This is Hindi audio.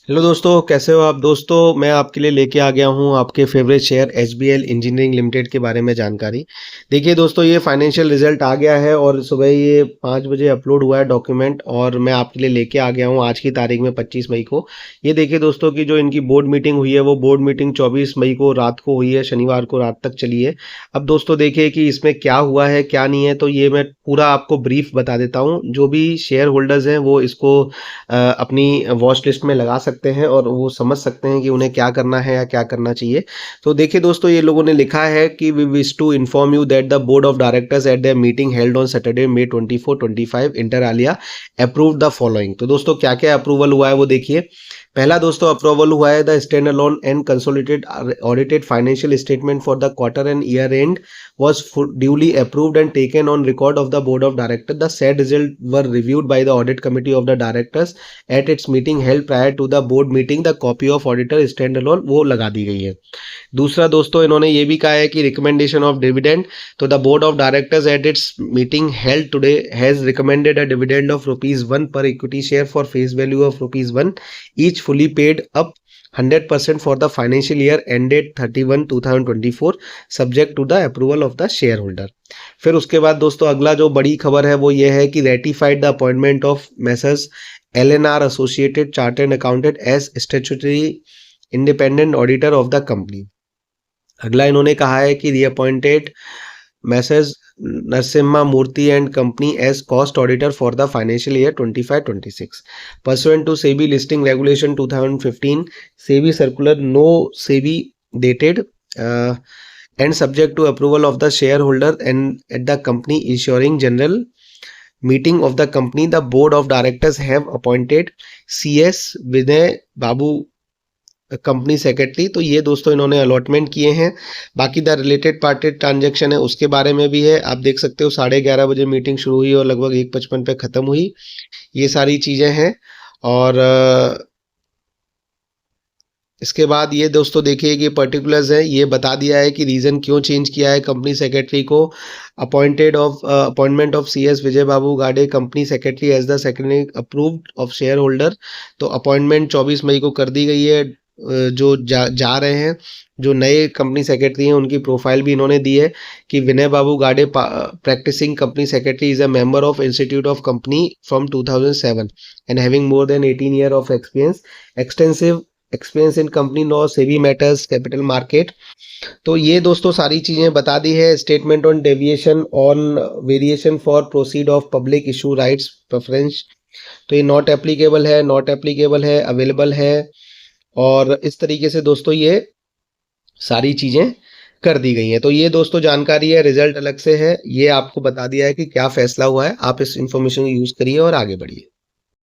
हेलो दोस्तों, कैसे हो आप दोस्तों। मैं आपके लिए लेके आ गया हूँ आपके favourite share HBL engineering limited के बारे में जानकारी। देखिए दोस्तों, ये फाइनेंशियल रिजल्ट आ गया है और सुबह ये 5 बजे अपलोड हुआ है डॉक्यूमेंट, और मैं आपके लिए लेके आ गया हूँ आज की तारीख में 25 मई को। ये देखिए दोस्तों कि जो इनकी बोर्ड मीटिंग हुई है वो बोर्ड मीटिंग 24 मई को रात को हुई है, शनिवार को रात तक चली है। अब दोस्तों देखिए कि इसमें क्या हुआ है क्या नहीं है, तो ये मैं पूरा आपको ब्रीफ बता देता हूँ। जो भी शेयर होल्डर्स हैं वो इसको अपनी वॉच लिस्ट में लगा सकते हैं और वो समझ सकते हैं कि उन्हें क्या करना है या क्या करना चाहिए। तो देखिए दोस्तों, ये लोगों ने लिखा है कि we wish to inform you that the board of directors at their meeting held on Saturday May 24, 25 inter alia approve the following. तो दोस्तों क्या क्या अप्रूवल हुआ है वो देखिए। पहला दोस्तों अप्रूवल हुआ है the stand alone and consolidated audited financial statement for the quarter and year and was duly approved and taken on record of the board of directors. The said results were reviewed by the audit committee of the directors at its meeting held prior to the board meeting. The copy of auditor standalone वो लगा दी गई है। दूसरा दोस्तों इन्होंने ये भी कहा है कि रिकमेंडेशन ऑफ डिविडेंड, तो the board of directors at its meeting held today has recommended a dividend of ₹1 पर equity share for face value of ₹1 each fully paid up 100% for the financial year ended 31/2024 subject to the approval of the shareholder। फिर उसके बाद दोस्तों अगला जो बड़ी खबर है वो ये है कि ratified the appointment of Messrs LNR Associated Chartered Accountant as statutory independent auditor of the company। अगला इन्होंने कहा है कि reappointed Messrs Narasimha Murthy and Company as cost auditor for the financial year 25-26 pursuant to SEBI listing regulation 2015 SEBI circular no SEBI dated and subject to approval of the shareholder and at the company ensuring general meeting of the company the board of directors have appointed CS Vinay Babu company secretary. तो ये दोस्तों इन्होंने अलॉटमेंट किए हैं। बाकी द रिलेटेड पार्टी ट्रांजैक्शन है उसके बारे में भी है, आप देख सकते हो 11:30 बजे मीटिंग शुरू हुई और लगभग 1:55 पे ख़त्म हुई। ये सारी चीज़ें हैं। और इसके बाद ये दोस्तों देखिए कि पर्टिकुलर्स है, ये बता दिया है कि रीज़न क्यों चेंज किया है कंपनी सेक्रेटरी को। Appointment of CS Vijay Babu Gade company secretary as the secretary approved of share holder. तो अपॉइंटमेंट 24 मई को कर दी गई है। जो जा रहे हैं, जो नए कंपनी सेक्रेटरी हैं उनकी प्रोफाइल भी इन्होंने दी है कि Vinay Babu Gade practising company secretary is a member of institute of company from 2007 and having more than 18 year of experience, extensive experience in company law, SEBI matters, capital market. तो ये दोस्तों सारी चीज़ें बता दी है। Statement on deviation on variation for proceed of public issue rights preference, तो ये नॉट एप्लीकेबल है, नॉट एप्लीकेबल है, अवेलेबल है। और इस तरीके से दोस्तों ये सारी चीज़ें कर दी गई हैं। तो ये दोस्तों जानकारी है, रिजल्ट अलग से है, ये आपको बता दिया है कि क्या फैसला हुआ है। आप इस इंफॉर्मेशन को यूज़ करिए और आगे बढ़िए।